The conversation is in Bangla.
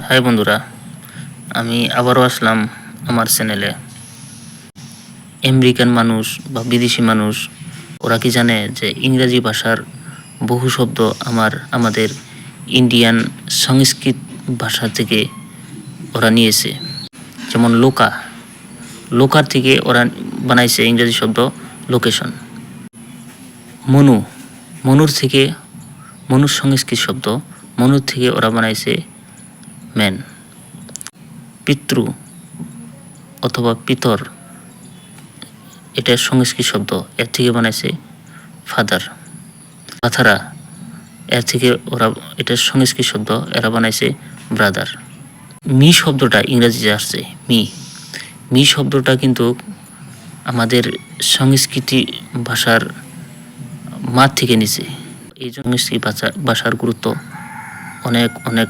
হাই বন্ধুরা, আমি আবারও আসলাম আমার চ্যানেলে। আমেরিকান মানুষ বা বিদেশি মানুষ ওরা কি জানে যে ইংরেজি ভাষার বহু শব্দ আমাদের ইন্ডিয়ান সংস্কৃত ভাষা থেকে ওরা নিয়েছে। যেমন লোকার থেকে ওরা বানাইছে ইংরেজি শব্দ লোকেশন। মনুর সংস্কৃত শব্দ মনুর থেকে ওরা বানাইছে ম্যান। পিতৃ অথবা পিতর, এটা সংস্কৃত শব্দ, এর থেকে বানাইছে ফাদার। পাথারা, এর থেকে ওরা এটা সংস্কৃত শব্দ, এরা বানাইছে ব্রাদার। মি শব্দটা ইংরেজিতে আসছে মি শব্দটা কিন্তু আমাদের সংস্কৃতি ভাষার মাঠ থেকে নিছে। এই সংস্কৃত ভাষার গুরুত্ব অনেক অনেক